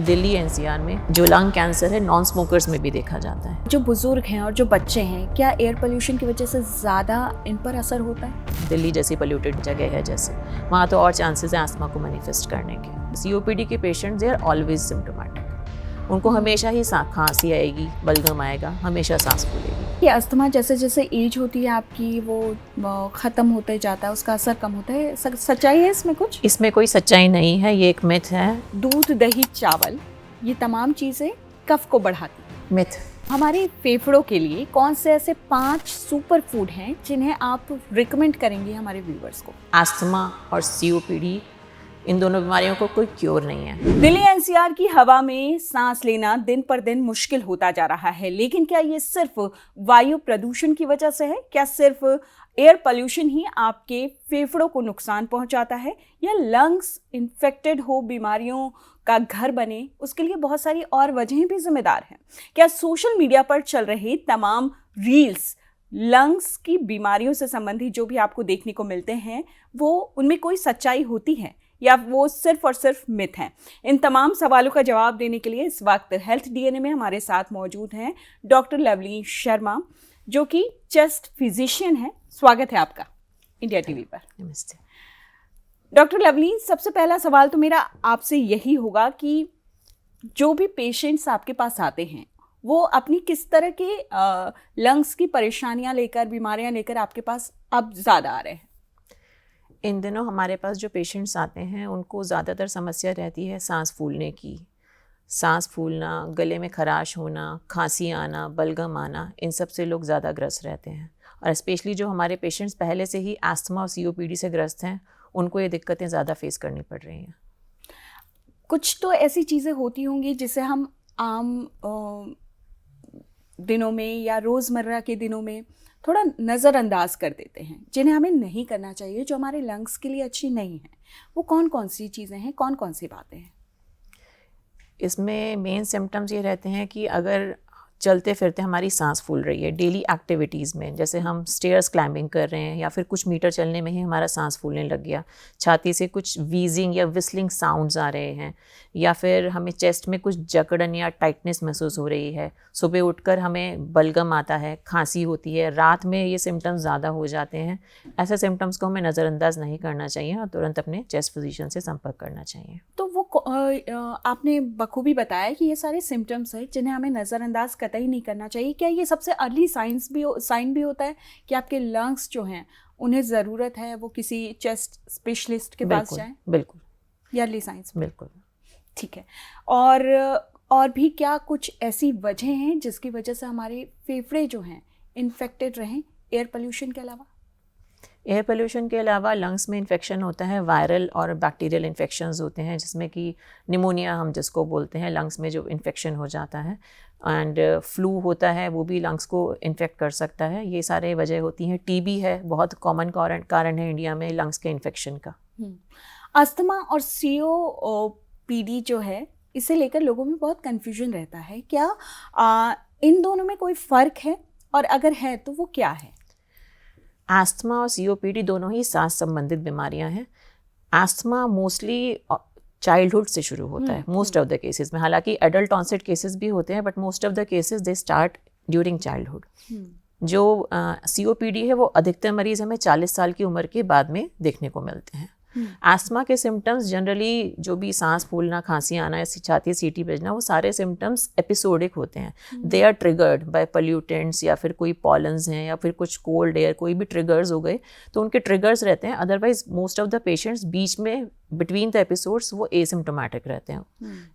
Delhi NCR में जो lung cancer है नॉन स्मोकर्स में भी देखा जाता है। जो बुजुर्ग हैं और जो बच्चे हैं, क्या एयर पोल्यूशन की वजह से ज़्यादा इन पर असर होता है? दिल्ली जैसी पोल्यूटेड जगह है जैसे, वहाँ तो और चांसेस हैं आस्थमा को मैनिफेस्ट करने के। सीओपीडी के patients they are always symptomatic. उनको हमेशा ही खांसी आएगी, बलगम आएगा, हमेशा सांस फूलेगी। ये अस्थमा जैसे जैसे एज होती है आपकी वो ख़त्म होते जाता है, उसका असर कम होता है, सच्चाई है इसमें कुछ? इसमें कोई सच्चाई नहीं है, ये एक मिथ है। दूध, दही, चावल, ये तमाम चीज़ें कफ को बढ़ाती हैं। मिथ। हमारे फेफड़ों के लिए कौन से ऐसे 5 सुपर फूड हैं जिन्हें आप रिकमेंड करेंगे हमारे व्यूअर्स को? अस्थमा और सीओपीडी, इन दोनों बीमारियों को कोई क्योर नहीं है। दिल्ली एनसीआर की हवा में सांस लेना दिन पर दिन मुश्किल होता जा रहा है, लेकिन क्या ये सिर्फ वायु प्रदूषण की वजह से है? क्या सिर्फ एयर पोल्यूशन ही आपके फेफड़ों को नुकसान पहुंचाता है, या लंग्स इन्फेक्टेड हो, बीमारियों का घर बने, उसके लिए बहुत सारी और वजहें भी जिम्मेदार हैं? क्या सोशल मीडिया पर चल रहे तमाम रील्स लंग्स की बीमारियों से संबंधित जो भी आपको देखने को मिलते हैं, वो उनमें कोई सच्चाई होती है या वो सिर्फ और सिर्फ मिथ हैं? इन तमाम सवालों का जवाब देने के लिए इस वक्त हेल्थ डीएनए में हमारे साथ मौजूद हैं डॉक्टर लवलीन शर्मा, जो कि चेस्ट फिजिशियन है। स्वागत है आपका इंडिया टीवी पर। नमस्ते डॉक्टर लवलीन, सबसे पहला सवाल तो मेरा आपसे यही होगा कि जो भी पेशेंट्स आपके पास आते हैं वो अपनी किस तरह के लंग्स की परेशानियां लेकर, बीमारियां लेकर आपके पास अब ज़्यादा आ रहे हैं? इन दिनों हमारे पास जो पेशेंट्स आते हैं उनको ज़्यादातर समस्या रहती है सांस फूलने की। सांस फूलना, गले में खराश होना, खांसी आना, बलगम आना, इन सब से लोग ज़्यादा ग्रस्त रहते हैं। और स्पेशली जो हमारे पेशेंट्स पहले से ही अस्थमा और सीओपीडी से ग्रस्त हैं, उनको ये दिक्कतें ज़्यादा फेस करनी पड़ रही हैं। कुछ तो ऐसी चीज़ें होती होंगी जिसे हम आम दिनों में या रोज़मर्रा के दिनों में थोड़ा नज़रअंदाज कर देते हैं, जिन्हें हमें नहीं करना चाहिए, जो हमारे लंग्स के लिए अच्छी नहीं है। वो कौन कौन सी चीज़ें हैं, कौन कौन सी बातें हैं? इसमें मेन सिम्टम्स ये रहते हैं कि अगर चलते फिरते हमारी सांस फूल रही है, डेली एक्टिविटीज़ में, जैसे हम स्टेयर्स क्लाइंबिंग कर रहे हैं या फिर कुछ मीटर चलने में ही हमारा सांस फूलने लग गया, छाती से कुछ वीजिंग या विस्लिंग साउंड्स आ रहे हैं, या फिर हमें चेस्ट में कुछ जकड़न या टाइटनेस महसूस हो रही है, सुबह उठकर हमें बलगम आता है, खांसी होती है, रात में ये सिम्टम्स ज़्यादा हो जाते हैं, ऐसे सिम्टम्स को हमें नज़रअंदाज नहीं करना चाहिए और तुरंत अपने चेस्ट फिजिशियन से संपर्क करना चाहिए। तो वो आपने बखूबी बताया कि ये सारे सिम्टम्स हैं जिन्हें हमें नज़रअंदाज कतई नहीं करना चाहिए। क्या ये सबसे अर्ली साइन भी होता है कि आपके लंग्स जो हैं उन्हें ज़रूरत है वो किसी चेस्ट स्पेशलिस्ट के पास जाएं? बिल्कुल, ये अर्ली साइंस? बिल्कुल। ठीक है। और भी क्या कुछ ऐसी वजह हैं जिसकी वजह से हमारे फेफड़े जो हैं इन्फेक्टेड रहें एयर पोल्यूशन के अलावा? एयर पोल्यूशन के अलावा लंग्स में इन्फेक्शन होता है, वायरल और बैक्टीरियल इन्फेक्शंस होते हैं, जिसमें कि निमोनिया हम जिसको बोलते हैं, लंग्स में जो इन्फेक्शन हो जाता है, एंड फ्लू होता है, वो भी लंग्स को इन्फेक्ट कर सकता है। ये सारे वजह होती हैं। टीबी है, बहुत कॉमन कारण है इंडिया में लंग्स के इन्फेक्शन का। अस्थमा और सीओपीडी जो है, इसे लेकर लोगों में बहुत कन्फ्यूजन रहता है। क्या इन दोनों में कोई फ़र्क है, और अगर है तो वो क्या है? अस्थमा और सीओपीडी दोनों ही सांस संबंधित बीमारियां हैं। अस्थमा मोस्टली चाइल्डहुड से शुरू होता है मोस्ट ऑफ द केसेस में, हालांकि एडल्ट ऑनसेट केसेस भी होते हैं, but most of the cases they start during childhood. जो सीओपीडी है वो अधिकतर मरीज हमें 40 साल की उम्र के बाद में देखने को मिलते हैं। अस्थमा के सिम्टम्स जनरली जो भी सांस फूलना, खांसी आना, छाती सीटी बजना, वो सारे सिम्टम्स एपिसोडिक होते हैं। They are triggered by pollutants या फिर कोई पॉलन्स हैं या फिर कुछ कोल्ड एयर, कोई भी ट्रिगर्स हो गए तो उनके ट्रिगर्स रहते हैं। Otherwise most of the patients बीच में बिटवीन द एपिसोड्स वो एसिम्प्टोमेटिक रहते हैं।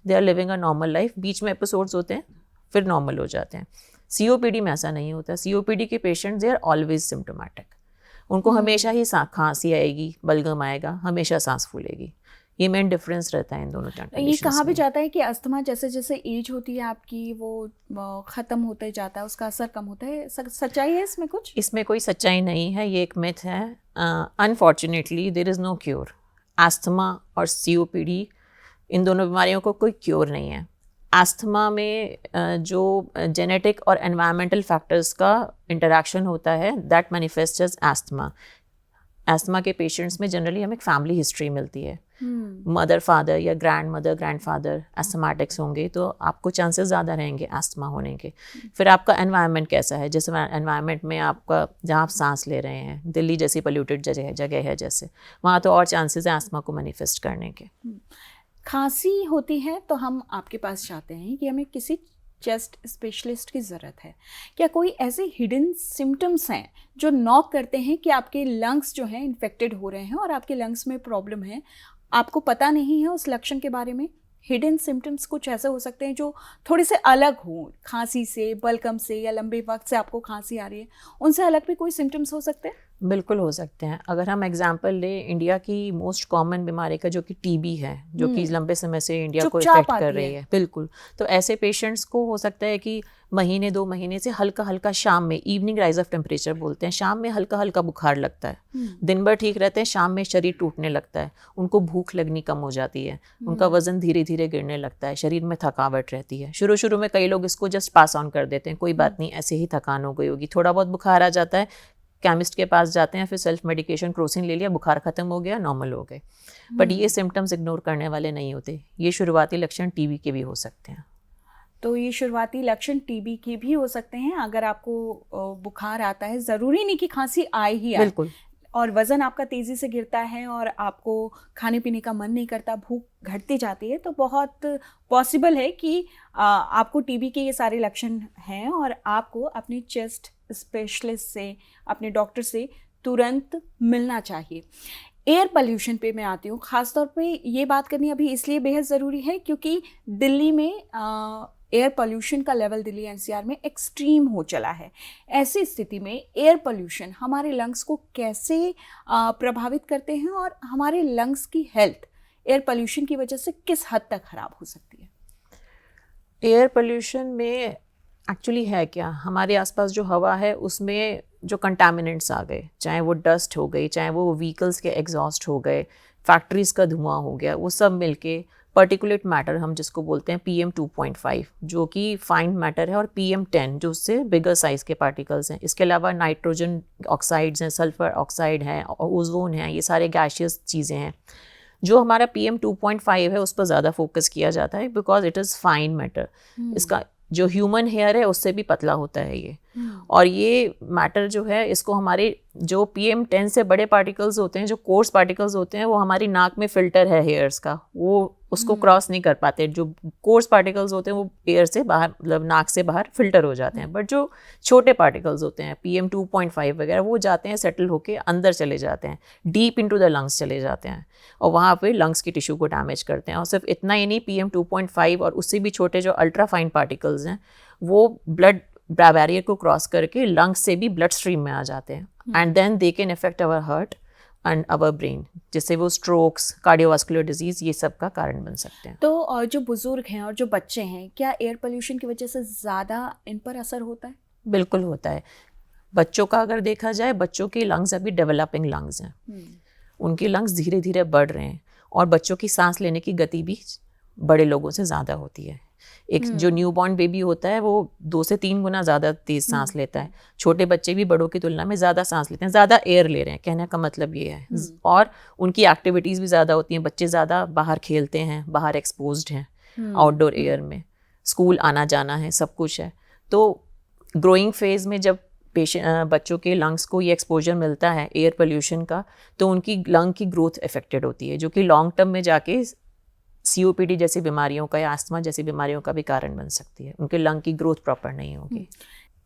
They are living a normal life, बीच में एपिसोड्स होते हैं फिर नॉर्मल हो जाते हैं। सीओपीडी में ऐसा नहीं होता। सीओपीडी के patients they are always symptomatic. उनको हमेशा ही खांसी आएगी, बलगम आएगा, हमेशा सांस फूलेगी। ये मेन डिफरेंस रहता है इन दोनों कंडीशंस में। ये कहा भी जाता है कि अस्थमा जैसे जैसे एज होती है आपकी वो ख़त्म होते जाता है, उसका असर कम होता है। सच्चाई है इसमें कुछ? इसमें कोई सच्चाई नहीं है, ये एक मिथ है। Unfortunately there is no cure. Asthma और सीओपीडी, इन दोनों बीमारियों को कोई क्योर नहीं है। अस्थमा में जो जेनेटिक और एनवायरमेंटल फैक्टर्स का इंटरेक्शन होता है, that manifest as asthma. Asthma के पेशेंट्स में जनरली हमें एक फैमिली हिस्ट्री मिलती है, मदर फादर या grandmother grandfather asthmatics होंगे तो आपको चांसेस ज़्यादा रहेंगे एस्थमा होने के। फिर आपका एनवायरनमेंट कैसा है, जैसे एनवायरनमेंट में आपका जहाँ आप सांस ले रहे हैं, दिल्ली जैसी पोल्यूटेड जगह है जैसे, वहाँ तो और चांसेस हैं एस्थमा को मैनिफेस्ट करने के। खांसी होती है तो हम आपके पास चाहते हैं कि हमें किसी चेस्ट स्पेशलिस्ट की ज़रूरत है। क्या कोई ऐसे हिडन सिम्टम्स हैं जो नॉक करते हैं कि आपके लंग्स जो हैं इन्फेक्टेड हो रहे हैं और आपके लंग्स में प्रॉब्लम है, आपको पता नहीं है उस लक्षण के बारे में? हिडन सिम्टम्स कुछ ऐसे हो सकते हैं जो थोड़े से अलग हों, खांसी से, बलगम से, या लंबे वक्त से आपको खांसी आ रही है, उनसे अलग भी कोई सिम्टम्स हो सकते हैं? बिल्कुल हो सकते हैं। अगर हम एग्जांपल ले इंडिया की मोस्ट कॉमन बीमारी का जो कि टीबी है, जो कि लंबे समय से इंडिया को इफेक्ट कर रही है, बिल्कुल, तो ऐसे पेशेंट्स को हो सकता है कि महीने 2 महीने से हल्का हल्का शाम में, इवनिंग राइज ऑफ टेम्परेचर बोलते हैं, शाम में हल्का हल्का बुखार लगता है, दिन भर ठीक रहते हैं, शाम में शरीर टूटने लगता है, उनको भूख लगनी कम हो जाती है, उनका वजन धीरे धीरे गिरने लगता है, शरीर में थकावट रहती है। शुरू में कई लोग इसको जस्ट पास ऑन कर देते हैं, कोई बात नहीं, ऐसे ही थकान हो गई होगी, थोड़ा बहुत बुखार आ जाता है, केमिस्ट के पास जाते हैं, फिर सेल्फ मेडिकेशन क्रोसिन ले लिया, बुखार खत्म हो गया, नॉर्मल हो गए। बट ये सिम्टम्स इग्नोर करने वाले नहीं होते, ये शुरुआती लक्षण टीबी के भी हो सकते हैं। तो ये शुरुआती लक्षण टीबी के भी हो सकते हैं। अगर आपको बुखार आता है, ज़रूरी नहीं कि खांसी आए ही आए, बिल्कुल, और वज़न आपका तेज़ी से गिरता है और आपको खाने पीने का मन नहीं करता, भूख घटती जाती है, तो बहुत पॉसिबल है कि आपको टीबी के ये सारे लक्षण हैं और आपको अपने चेस्ट स्पेशलिस्ट से, अपने डॉक्टर से तुरंत मिलना चाहिए। एयर पोल्यूशन पे मैं आती हूँ। ख़ासतौर पे ये बात करनी अभी इसलिए बेहद ज़रूरी है क्योंकि दिल्ली में एयर पोल्यूशन का लेवल दिल्ली एनसीआर में एक्सट्रीम हो चला है। ऐसी स्थिति में एयर पोल्यूशन हमारे लंग्स को कैसे प्रभावित करते हैं और हमारे लंग्स की हेल्थ एयर पोल्यूशन की वजह से किस हद तक ख़राब हो सकती है? एयर पोल्यूशन में एक्चुअली है क्या, हमारे आसपास जो हवा है उसमें जो कंटामिनेंट्स आ गए, चाहे वो डस्ट हो गई, चाहे वो व्हीकल्स के एग्जॉस्ट हो गए, फैक्ट्रीज़ का धुआं हो गया, वो सब मिलके पर्टिकुलेट मैटर हम जिसको बोलते हैं PM 2.5 जो कि फाइन मैटर है, और PM 10 जो उससे बिगर साइज़ के पार्टिकल्स हैं। इसके अलावा नाइट्रोजन ऑक्साइड्स हैं, सल्फर ऑक्साइड हैं, ओजोन है, ये सारे गैशियस चीज़ें हैं। जो हमारा PM 2.5 है उस पर ज़्यादा फोकस किया जाता है because it is fine matter. इसका जो ह्यूमन हेयर है उससे भी पतला होता है ये, और ये मैटर जो है इसको हमारे जो PM 10 से बड़े पार्टिकल्स होते हैं, जो कोर्स पार्टिकल्स होते हैं, वो हमारी नाक में फिल्टर है हेयर्स का, वो उसको क्रॉस नहीं कर पाते। जो कोर्स पार्टिकल्स होते हैं वो एयर से बाहर, मतलब नाक से बाहर फिल्टर हो जाते हैं, बट जो छोटे पार्टिकल्स होते हैं PM 2.5 वगैरह, वो जाते हैं, सेटल होके अंदर चले जाते हैं, डीप इनटू द लंग्स चले जाते हैं, और वहाँ पे लंग्स की टिश्यू को डैमेज करते हैं। और सिर्फ इतना ही नहीं, PM 2.5 और उससे भी छोटे जो अल्ट्रा फाइन पार्टिकल्स हैं वो ब्लड बैरियर को क्रॉस करके लंग्स से भी ब्लड स्ट्रीम में आ जाते हैं, and then they can affect our heart and our brain, जिससे वो स्ट्रोक्स, कार्डियोवास्कुलर डिजीज़, ये सब का कारण बन सकते हैं। तो और जो बुजुर्ग हैं और जो बच्चे हैं, क्या एयर पोल्यूशन की वजह से ज़्यादा इन पर असर होता है? बिल्कुल होता है। बच्चों का अगर देखा जाए, बच्चों की लंग्स अभी डेवलपिंग लंग्स हैं, उनकी लंग्स धीरे धीरे बढ़ रहे हैं, और बच्चों की सांस लेने की गति भी बड़े लोगों से ज़्यादा होती है। एक जो न्यूबॉर्न बेबी होता है वो 2 से 3 गुना ज़्यादा तेज़ सांस लेता है। छोटे बच्चे भी बड़ों की तुलना में ज़्यादा सांस लेते हैं, ज़्यादा एयर ले रहे हैं, कहने का मतलब ये है। और उनकी एक्टिविटीज़ भी ज़्यादा होती हैं, बच्चे ज़्यादा बाहर खेलते हैं, बाहर एक्सपोज्ड हैं आउटडोर एयर में, स्कूल आना जाना है, सब कुछ है। तो ग्रोइंग फेज़ में जब बच्चों के लंग्स को ये एक्सपोजर मिलता है एयर पोल्यूशन का, तो उनकी लंग की ग्रोथ अफेक्टेड होती है, जो कि लॉन्ग टर्म में जाके COPD जैसी बीमारियों का या अस्थमा जैसी बीमारियों का भी कारण बन सकती है। उनके लंग की ग्रोथ प्रॉपर नहीं होगी।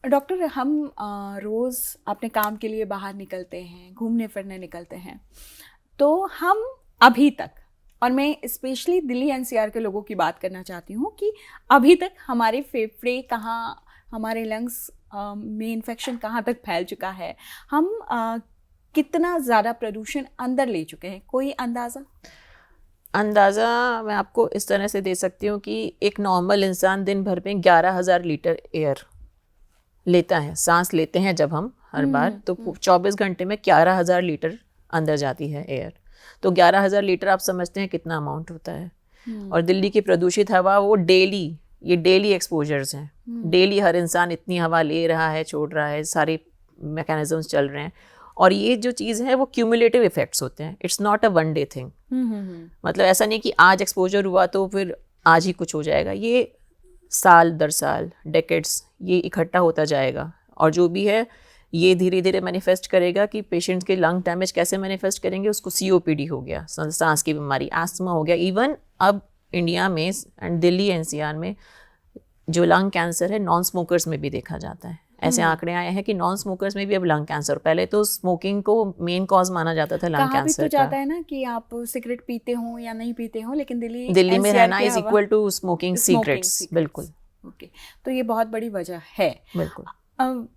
डॉक्टर, हम रोज़ अपने काम के लिए बाहर निकलते हैं, घूमने फिरने निकलते हैं, तो हम अभी तक, और मैं स्पेशली दिल्ली NCR के लोगों की बात करना चाहती हूँ कि अभी तक हमारे फेफड़े कहाँ, हमारे लंग्स में इन्फेक्शन कहाँ तक फैल चुका है, हम कितना ज़्यादा प्रदूषण अंदर ले चुके हैं, कोई अंदाज़ा मैं आपको इस तरह से दे सकती हूँ कि एक नॉर्मल इंसान दिन भर में 11,000 लीटर एयर लेता है, सांस लेते हैं जब हम हर बार, तो 24 घंटे में 11,000 लीटर अंदर जाती है एयर। तो 11,000 लीटर आप समझते हैं कितना अमाउंट होता है। और दिल्ली की प्रदूषित हवा, वो डेली एक्सपोजर्स हैं, डेली हर इंसान इतनी हवा ले रहा है, छोड़ रहा है, सारे मैकेनिज्म्स चल रहे हैं, और ये जो चीज़ है वो क्यूमुलेटिव इफेक्ट्स होते हैं, it's not a one day thing. मतलब ऐसा नहीं कि आज एक्सपोजर हुआ तो फिर आज ही कुछ हो जाएगा, ये साल दर साल, डेकेड्स ये इकट्ठा होता जाएगा। और जो भी है ये धीरे धीरे मैनिफेस्ट करेगा कि पेशेंट्स के लंग डैमेज कैसे मैनिफेस्ट करेंगे, उसको COPD हो गया, सांस की बीमारी, आस्थमा हो गया। इवन अब इंडिया में एंड दिल्ली NCR में जो लंग कैंसर है नॉन स्मोकर्स में भी देखा जाता है। ऐसे आंकड़े आए हैं कि नॉन स्मोकर्स में भी अब लंग कैंसर, पहले तो स्मोकिंग को मेन कॉज माना जाता था लंग कैंसर भी तो जाता है ना कि आप सिगरेट पीते हो या नहीं पीते हो, लेकिन दिल्ली में रहना is equal to smoking cigarettes. बिल्कुल। ओके, तो ये बहुत बड़ी वजह है। बिल्कुल।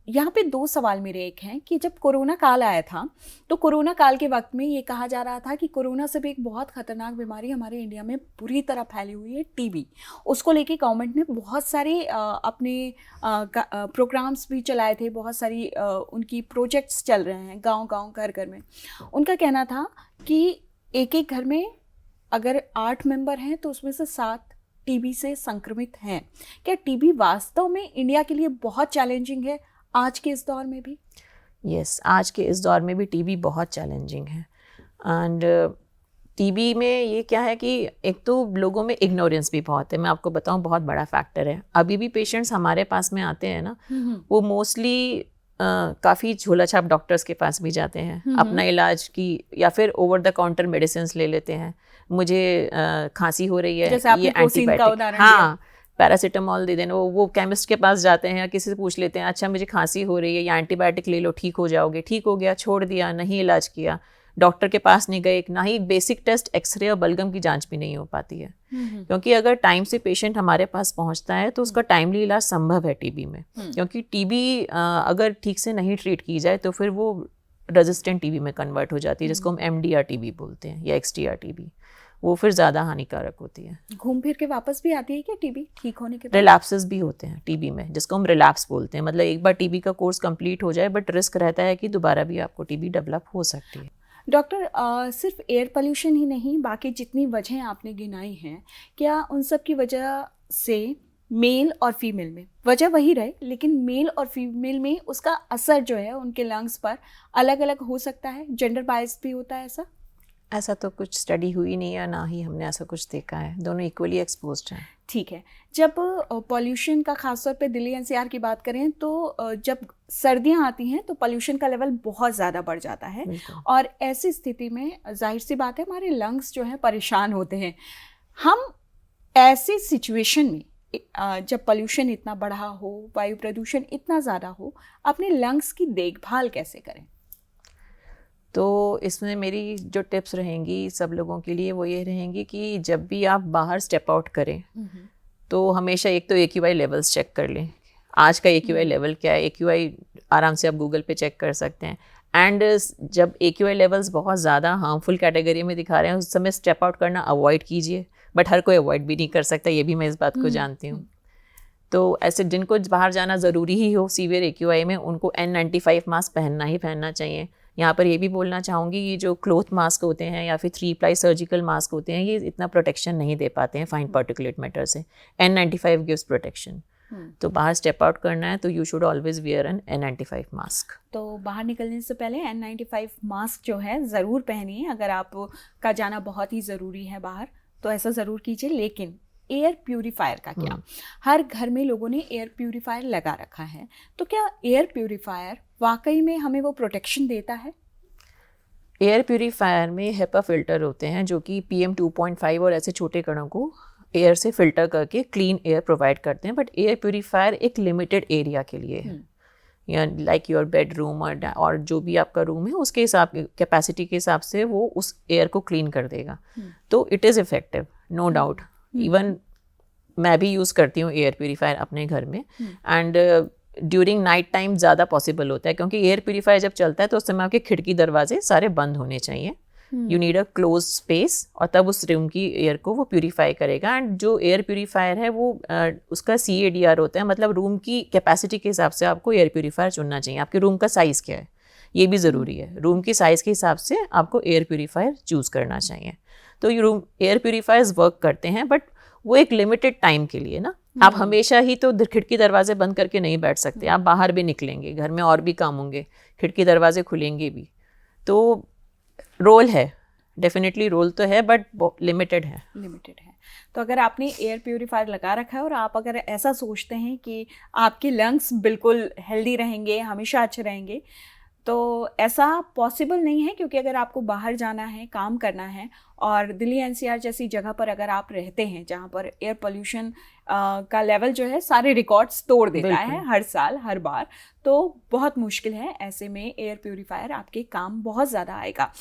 यहाँ पे 2 सवाल मेरे एक हैं कि जब कोरोना काल आया था तो कोरोना काल के वक्त में ये कहा जा रहा था कि कोरोना से भी एक बहुत खतरनाक बीमारी हमारे इंडिया में बुरी तरह फैली हुई है, TB। उसको लेके गवर्नमेंट ने बहुत सारे अपने प्रोग्राम्स भी चलाए थे, बहुत सारी उनकी प्रोजेक्ट्स चल रहे हैं गांव-गांव घर-घर में। उनका कहना था कि एक घर में अगर 8 मेंबर हैं तो उसमें से 7 TB से संक्रमित हैं। क्या TB वास्तव में इंडिया के लिए बहुत चैलेंजिंग है आज के इस दौर में भी? यस, आज के इस दौर में भी TB बहुत चैलेंजिंग है। एंड TB में ये क्या है कि एक तो लोगों में इग्नोरेंस भी बहुत है। मैं आपको बताऊं, बहुत बड़ा फैक्टर है। अभी भी पेशेंट्स हमारे पास में आते हैं ना, वो मोस्टली काफ़ी झोला छाप डॉक्टर्स के पास भी जाते हैं अपना इलाज की, या फिर ओवर द काउंटर मेडिसिन ले लेते हैं। मुझे खांसी हो रही है, जैसे ये एंटीबायोटिक, हाँ पैरासीटामोल दे देना। वो केमिस्ट के पास जाते हैं या किसी से पूछ लेते हैं, अच्छा मुझे खांसी हो रही है या एंटीबायोटिक ले लो ठीक हो जाओगे। ठीक हो गया, छोड़ दिया, नहीं इलाज किया, डॉक्टर के पास नहीं गए, ना ही बेसिक टेस्ट एक्सरे और बलगम की जांच भी नहीं हो पाती है। क्योंकि अगर टाइम से पेशेंट हमारे पास पहुंचता है तो उसका टाइमली इलाज संभव है TB में। क्योंकि TB अगर ठीक से नहीं ट्रीट की जाए तो फिर वो रेजिस्टेंट TB में कन्वर्ट हो जाती है, जिसको हम MDR TB बोलते हैं या XDR TB। वो फिर ज़्यादा हानिकारक होती है। घूम फिर के वापस भी आती है क्या TB ठीक होने के बाद? रिलैप्सेस भी होते हैं TB में, जिसको हम रिलैप्स बोलते हैं। मतलब एक बार TB का कोर्स कंप्लीट हो जाए, बट रिस्क रहता है कि दोबारा भी आपको TB डेवलप हो सकती है। डॉक्टर, सिर्फ एयर पोल्यूशन ही नहीं, बाकी जितनी वजहें आपने गिनाई हैं, क्या उन सब की वजह से मेल और फीमेल में वजह वही रहे, लेकिन मेल और फीमेल में उसका असर जो है उनके लंग्स पर अलग अलग हो सकता है? जेंडर बायस भी होता है ऐसा? ऐसा तो कुछ स्टडी हुई नहीं है, ना ही हमने ऐसा कुछ देखा है। दोनों इक्वली एक्सपोज्ड हैं। ठीक है। जब पॉल्यूशन का खासतौर पे दिल्ली NCR की बात करें तो जब सर्दियां आती हैं तो पॉल्यूशन का लेवल बहुत ज़्यादा बढ़ जाता है, और ऐसी स्थिति में जाहिर सी बात है हमारे लंग्स जो हैं परेशान होते हैं। हम ऐसी सिचुएशन में जब पॉल्यूशन इतना बढ़ा हो, वायु प्रदूषण इतना ज़्यादा हो, अपने लंग्स की देखभाल कैसे करें? तो इसमें मेरी जो टिप्स रहेंगी सब लोगों के लिए वो ये रहेंगी कि जब भी आप बाहर स्टेप आउट करें तो हमेशा एक तो AQI लेवल्स चेक कर लें। आज का AQI लेवल क्या है, AQI आराम से आप गूगल पे चेक कर सकते हैं। एंड जब AQI लेवल्स बहुत ज़्यादा हार्मफुल कैटेगरी में दिखा रहे हैं उस समय स्टेप आउट करना अवॉइड कीजिए। बट हर कोई अवॉइड भी नहीं कर सकता, ये भी मैं इस बात को जानती हूँ। तो ऐसे जिनको बाहर जाना ज़रूरी ही हो सीवियर AQI में, उनको N95 मास्क पहनना ही पहनना चाहिए। यहाँ पर ये भी बोलना चाहूँगी, ये जो क्लॉथ मास्क होते हैं या फिर 3 प्लाई सर्जिकल मास्क होते हैं, ये इतना प्रोटेक्शन नहीं दे पाते हैं फाइन पार्टिकुलेट मैटर से। N95 gives protection. तो बाहर स्टेप आउट करना है तो you should always wear an N95 mask. तो बाहर निकलने से पहले N95 मास्क जो है ज़रूर पहनिए। अगर आपका जाना बहुत ही ज़रूरी है बाहर तो ऐसा ज़रूर कीजिए। लेकिन एयर प्यूरीफायर का क्या? हर घर में लोगों ने एयर प्यूरीफायर लगा रखा है, तो क्या एयर प्यूरीफायर वाकई में हमें वो प्रोटेक्शन देता है? एयर प्यूरीफायर में HEPA फिल्टर होते हैं जो कि PM 2.5 और ऐसे छोटे कणों को एयर से फिल्टर करके क्लीन एयर प्रोवाइड करते हैं। बट एयर प्यूरीफायर एक लिमिटेड एरिया के लिए है, या लाइक योर बेडरूम और जो भी आपका रूम है उसके हिसाब कैपेसिटी के हिसाब से वो उस एयर को क्लीन कर देगा। तो it is effective, no doubt. Even मैं भी यूज़ करती हूँ एयर प्यूरीफायर अपने घर में। एंड ड्यूरिंग नाइट टाइम ज़्यादा पॉसिबल होता है, क्योंकि एयर प्यूरीफायर जब चलता है तो उस समय आपके खिड़की दरवाजे सारे बंद होने चाहिए। You need a close space, और तब उस रूम की एयर को वो प्यूरीफाई करेगा। एंड जो एयर प्यूरीफायर है वो उसका CADR होता है, मतलब रूम की कैपेसिटी के हिसाब से आपको एयर प्यूरीफायर चुनना चाहिए। आपके रूम का साइज़ क्या है ये भी ज़रूरी है, रूम की साइज़ के हिसाब से आपको एयर प्यूरीफायर चूज़ करना चाहिए। तो ये रूम एयर प्यूरीफायर्स वर्क करते हैं, बट वो एक लिमिटेड टाइम के लिए ना, आप हमेशा ही तो खिड़की दरवाजे बंद करके नहीं बैठ सकते, आप बाहर भी निकलेंगे, घर में और भी काम होंगे, खिड़की दरवाजे खुलेंगे भी। तो रोल है, डेफिनेटली रोल तो है, बट लिमिटेड है। तो अगर आपने एयर प्योरीफायर लगा रखा है और आप अगर ऐसा सोचते हैं कि आपके लंग्स बिल्कुल हेल्दी रहेंगे, हमेशा अच्छे रहेंगे, तो ऐसा पॉसिबल नहीं है, क्योंकि अगर आपको बाहर जाना है, काम करना है, और दिल्ली एनसीआर जैसी जगह पर अगर आप रहते हैं जहाँ पर एयर पोल्यूशन का लेवल जो है सारे रिकॉर्ड्स तोड़ देता है हर साल हर बार, तो बहुत मुश्किल है। ऐसे में एयर प्योरीफायर आपके काम बहुत ज़्यादा आएगा।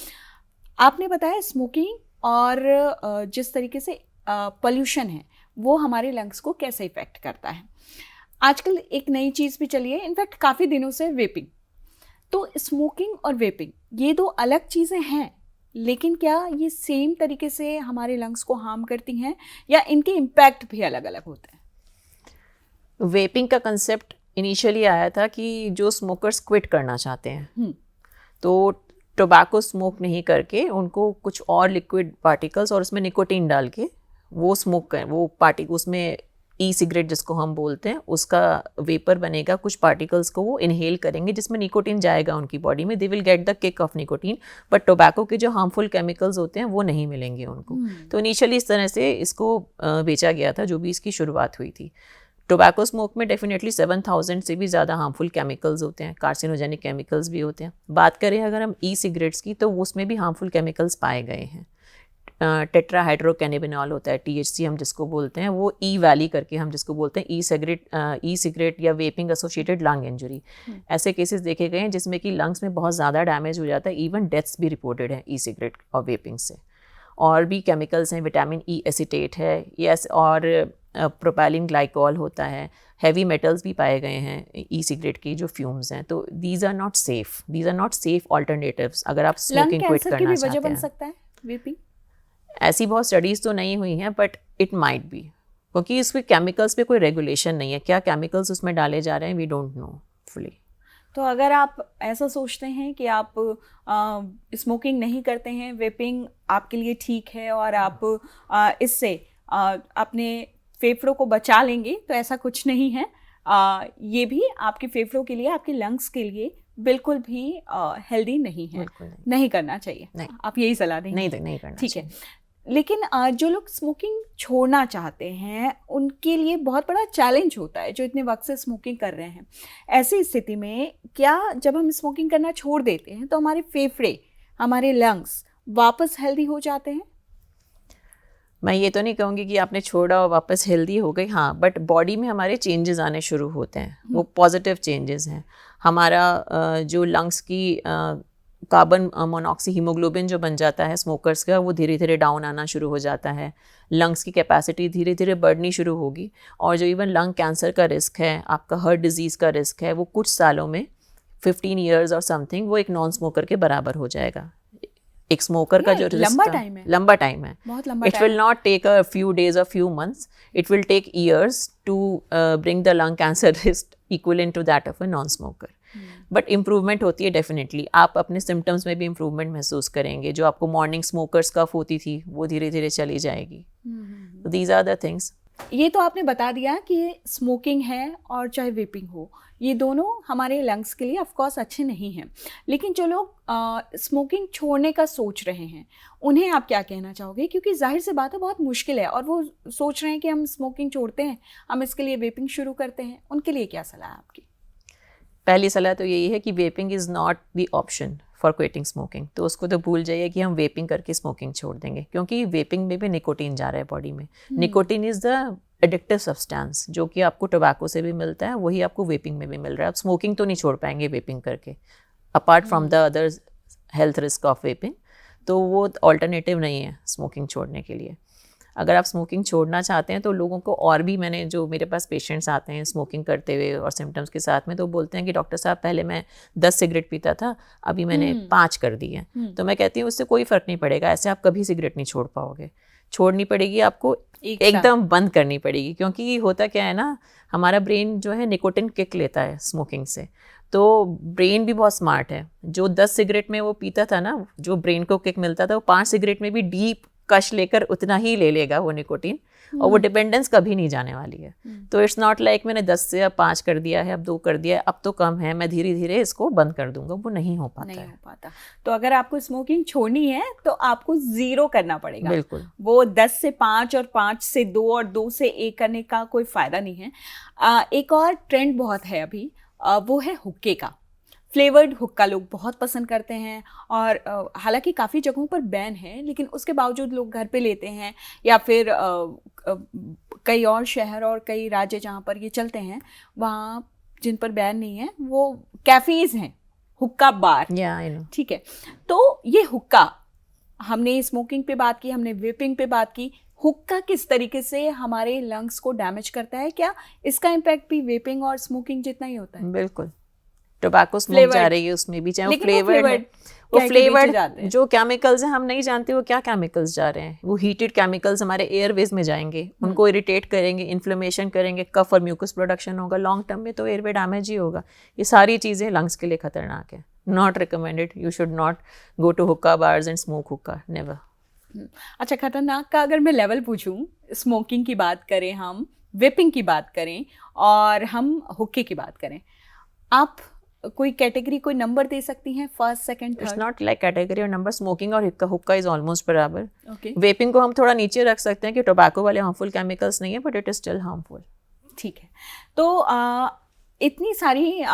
आपने बताया स्मोकिंग और जिस तरीके से पोल्यूशन है वो हमारे लंग्स को कैसे इफ़ेक्ट करता है। आजकल एक नई चीज़ भी चली है, इनफैक्ट काफ़ी दिनों से, वेपिंग। तो स्मोकिंग और वेपिंग ये दो अलग चीज़ें हैं, लेकिन क्या ये सेम तरीके से हमारे लंग्स को हार्म करती हैं या इनके इम्पैक्ट भी अलग अलग होते हैं? वेपिंग का कंसेप्ट इनिशियली आया था कि जो स्मोकर्स क्विट करना चाहते हैं, तो टोबैको स्मोक नहीं करके उनको कुछ और लिक्विड पार्टिकल्स और उसमें निकोटीन डाल के वो स्मोक करें, वो पार्टिकल उसमें ई सिगरेट जिसको हम बोलते हैं उसका वेपर बनेगा, कुछ पार्टिकल्स को वो इनहेल करेंगे जिसमें निकोटीन जाएगा उनकी बॉडी में, they will get the kick off nicotine, but tobacco के जो हार्मफुल केमिकल्स होते हैं वो नहीं मिलेंगे उनको। तो इनिशियली इस तरह से इसको बेचा गया था जो भी इसकी शुरुआत हुई थी। टोबैको स्मोक में डेफिनेटली 7000 से भी ज़्यादा हार्मफुल केमिकल्स होते हैं, कार्सिनोजेनिक केमिकल्स भी होते हैं। बात करें अगर हम ई सिगरेट्स की, तो उसमें भी हार्मफुल केमिकल्स पाए गए हैं। टेट्राहाइड्रोकैनेबिनॉल होता है, THC हम जिसको बोलते हैं, वो ई वैली करके हम जिसको बोलते हैं, ई सिगरेट या वेपिंग एसोसिएटेड लंग इंजरी, ऐसे केसेस देखे गए हैं जिसमें कि लंग्स में बहुत ज़्यादा डैमेज हो जाता है। इवन डेथ्स भी रिपोर्टेड है ई सिगरेट और वेपिंग से। और भी केमिकल्स हैं, विटामिन ई एसिटेट है, यस, और प्रोपाइलिन ग्लाइकॉल होता है, हैवी मेटल्स भी पाए गए हैं ई सिगरेट की जो फ्यूम्स हैं। तो these are not safe alternatives अगर आप स्मोकिंग क्विट करना चाहते हैं। बन सकता है वेपिंग? ऐसी बहुत स्टडीज़ तो नहीं हुई हैं, बट इट माइट बी, क्योंकि इसके केमिकल्स पे कोई रेगुलेशन नहीं है, क्या केमिकल्स उसमें डाले जा रहे हैं वी डोंट नो फुली। तो अगर आप ऐसा सोचते हैं कि आप स्मोकिंग नहीं करते हैं, वेपिंग आपके लिए ठीक है और आप इससे अपने फेफड़ों को बचा लेंगे, तो ऐसा कुछ नहीं है। ये भी आपके फेफड़ों के लिए, आपके लंग्स के लिए बिल्कुल भी हेल्दी नहीं है, नहीं करना चाहिए। नहीं। आप यही सलाह देंगे? नहीं करना, ठीक है। लेकिन जो लोग स्मोकिंग छोड़ना चाहते हैं उनके लिए बहुत बड़ा चैलेंज होता है, जो इतने वक्त से स्मोकिंग कर रहे हैं। ऐसी स्थिति में क्या जब हम स्मोकिंग करना छोड़ देते हैं तो हमारे फेफड़े, हमारे लंग्स वापस हेल्दी हो जाते हैं? मैं ये तो नहीं कहूँगी कि आपने छोड़ा और वापस हेल्दी हो गई, हाँ, बट बॉडी में हमारे चेंजेस आने शुरू होते हैं, वो पॉजिटिव चेंजेस हैं। हमारा जो लंग्स की कार्बन मोनोक्सी हीमोग्लोबिन जो बन जाता है स्मोकर्स का, वो धीरे धीरे डाउन आना शुरू हो जाता है। लंग्स की कैपेसिटी धीरे धीरे बढ़नी शुरू होगी, और जो इवन लंग कैंसर का रिस्क है, आपका हार्ट डिजीज़ का रिस्क है, वो कुछ सालों में 15 ईयर्स और समथिंग वो एक नॉन स्मोकर के बराबर हो जाएगा। एक स्मोकर का जो लंबा टाइम है, बहुत लंबा। It will not take a few days और few months, it will take years to bring the lung cancer risk equivalent to that of a non smoker. But improvement होती है डेफिनेटली, आप अपने सिम्टम्स में भी इम्प्रूवमेंट महसूस करेंगे। जो आपको मॉर्निंग स्मोकर्स कफ होती थी वो धीरे धीरे चली जाएगी। These are the things. ये तो आपने बता दिया कि स्मोकिंग है और चाहे वेपिंग हो, ये दोनों हमारे लंग्स के लिए ऑफ कोर्स अच्छे नहीं हैं। लेकिन जो लोग स्मोकिंग छोड़ने का सोच रहे हैं उन्हें आप क्या कहना चाहोगे? क्योंकि जाहिर सी बात है बहुत मुश्किल है, और वो सोच रहे हैं कि हम स्मोकिंग छोड़ते हैं, हम इसके लिए वेपिंग शुरू करते हैं, उनके लिए क्या सलाह है आपकी? पहली सलाह तो यही है कि vaping is not the option for quitting smoking. तो उसको तो भूल जाइए कि हम वेपिंग करके स्मोकिंग छोड़ देंगे, क्योंकि वेपिंग में भी निकोटीन जा रहा है बॉडी में। Nicotine is the addictive substance जो कि आपको टोबैको से भी मिलता है, वही आपको वेपिंग में भी मिल रहा है। आप स्मोकिंग तो नहीं छोड़ पाएंगे वेपिंग करके, apart from the other health risk of vaping. तो वो ऑल्टरनेटिव नहीं है स्मोकिंग छोड़ने के लिए। अगर आप स्मोकिंग छोड़ना चाहते हैं तो लोगों को, और भी मैंने जो मेरे पास पेशेंट्स आते हैं स्मोकिंग करते हुए और सिम्टम्स के साथ में, तो बोलते हैं कि डॉक्टर साहब पहले मैं 10 सिगरेट पीता था, अभी मैंने 5 कर दी है। तो मैं कहती हूँ उससे कोई फ़र्क नहीं पड़ेगा, ऐसे आप कभी सिगरेट नहीं छोड़ पाओगे। छोड़नी पड़ेगी आपको, एकदम बंद करनी पड़ेगी, क्योंकि होता क्या है ना, हमारा ब्रेन जो है निकोटिन किक लेता है स्मोकिंग से। तो ब्रेन भी बहुत स्मार्ट है। जो 10 सिगरेट में वो पीता था ना, जो ब्रेन को किक मिलता था, वो 5 सिगरेट में भी डीप कश लेकर उतना ही ले लेगा वो निकोटीन, और वो डिपेंडेंस कभी नहीं जाने वाली है। तो इट्स नॉट लाइक मैंने 10 से अब 5 कर दिया है, अब 2 कर दिया है, अब तो कम है, मैं धीरे धीरे इसको बंद कर दूंगा, वो नहीं हो पाता नहीं है। हो पाता। तो अगर आपको स्मोकिंग छोड़नी है तो आपको 0 करना पड़ेगा। बिल्कुल, वो 10 से 5 और 5 से 2 और 2 से 1 करने का कोई फायदा नहीं है। एक और ट्रेंड बहुत है अभी, वो है हुक्के का। फ्लेवर्ड हुक्का लोग बहुत पसंद करते हैं और हालांकि काफ़ी जगहों पर बैन है, लेकिन उसके बावजूद लोग घर पे लेते हैं, या फिर कई और शहर और कई राज्य जहाँ पर ये चलते हैं, वहाँ जिन पर बैन नहीं है वो कैफेज हैं, हुक्का बार। I know. ठीक है, तो ये हुक्का, हमने स्मोकिंग पे बात की, हमने वेपिंग पे बात की, हुक्का किस तरीके से हमारे लंग्स को डैमेज करता है? क्या इसका इम्पैक्ट भी वेपिंग और स्मोकिंग जितना ही होता है? बिल्कुल, टोबैको स्मोक जा रही है उसमें भी, चाहे वो फ्लेवर्ड है, वो फ्लेवर्ड जो केमिकल्स हैं हम नहीं जानते वो क्या केमिकल्स जा रहे हैं। वो हीटेड केमिकल्स हमारे एयरवेज में जाएंगे, उनको इरिटेट करेंगे, इन्फ्लेमेशन करेंगे, कफ और म्यूकस प्रोडक्शन होगा, लॉन्ग टर्म में तो एयरवे डैमेज ही होगा। ये सारी चीज़ें लंग्स के लिए खतरनाक है। Not recommended, you should not go to hookah bars and smoke hookah, never. अच्छा, खतरनाक का अगर मैं लेवल पूछूं, स्मोकिंग की बात करें, हम वेपिंग की बात करें और हम हुक्के की बात करें, आप कोई कैटेगरी, कोई नंबर दे सकती हैं? First, second, third? It's not like category और नंबर। स्मोकिंग और हुक्का इज ऑलमोस्ट बराबर। ओके, वेपिंग को हम थोड़ा नीचे रख सकते हैं कि टोबैको वाले हार्मफुल केमिकल्स नहीं है, but it is still harmful. ठीक है। तो इतनी सारी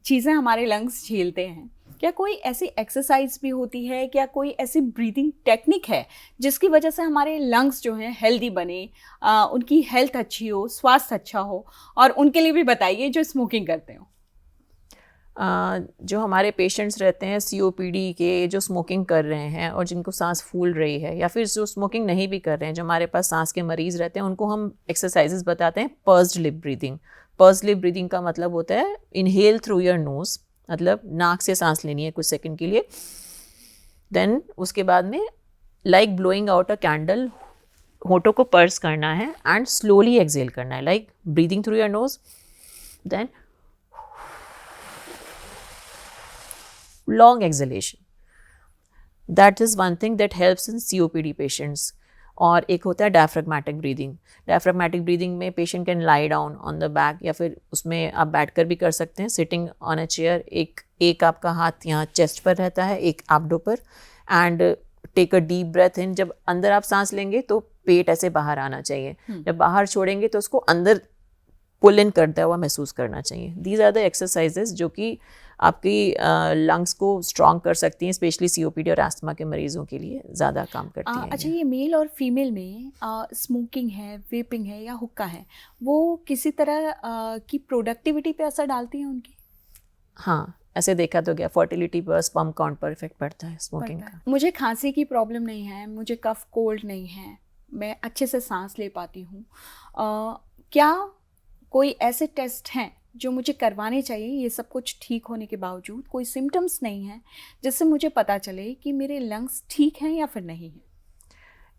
चीज़ें हमारे लंग्स झेलते हैं, क्या कोई ऐसी एक्सरसाइज भी होती है, क्या कोई ऐसी ब्रीदिंग टेक्निक है जिसकी वजह से हमारे लंग्स जो हैं हेल्दी बने, उनकी हेल्थ अच्छी हो, स्वास्थ्य अच्छा हो? और उनके लिए भी बताइए जो स्मोकिंग करते हो। जो हमारे पेशेंट्स रहते हैं COPD के, जो स्मोकिंग कर रहे हैं और जिनको सांस फूल रही है, या फिर जो स्मोकिंग नहीं भी कर रहे हैं, जो हमारे पास सांस के मरीज़ रहते हैं, उनको हम एक्सरसाइजेस बताते हैं pursued lip breathing. Pursued lip breathing का मतलब होता है इनहेल थ्रू योर नोज, मतलब नाक से सांस लेनी है कुछ सेकंड के लिए, देन उसके बाद में like blowing out a candle, होठों को पर्स करना है एंड स्लोली एक्सेल करना है, like breathing through your nose, then long exhalation. That is one thing that helps in COPD patients. और एक होता है डायफ्रेगमेटिक ब्रीदिंग। डायफ्रेगमेटिक ब्रीदिंग में patient can lie down on the back, या फिर उसमें आप बैठकर भी कर सकते हैं, सिटिंग ऑन अ चेयर। एक आपका हाथ यहाँ चेस्ट पर रहता है, एक एब्डो पर, and take a deep breath in. जब अंदर आप सांस लेंगे तो पेट ऐसे बाहर आना चाहिए, जब बाहर छोड़ेंगे तो उसको अंदर पुल इन करता हुआ महसूस करना चाहिए। दीज आर द एक्सरसाइजेज जो कि आपकी लंग्स को स्ट्रॉन्ग कर सकती हैं, स्पेशली COPD और एस्थमा के मरीजों के लिए ज़्यादा काम करती हैं। अच्छा, ये मेल और फीमेल में स्मोकिंग है, वेपिंग है या हुक्का है, वो किसी तरह की प्रोडक्टिविटी पे असर डालती हैं उनकी? हाँ, ऐसे देखा तो गया, फर्टिलिटी पर, स्पर्म काउंट पर इफेक्ट पड़ता है स्मोकिंग का। मुझे खांसी की प्रॉब्लम नहीं है, मुझे कफ कोल्ड नहीं है, मैं अच्छे से सांस ले पाती हूँ, क्या कोई ऐसे टेस्ट हैं जो मुझे करवाने चाहिए ये सब कुछ ठीक होने के बावजूद, कोई सिम्टम्स नहीं है, जिससे मुझे पता चले कि मेरे लंग्स ठीक हैं या फिर नहीं हैं?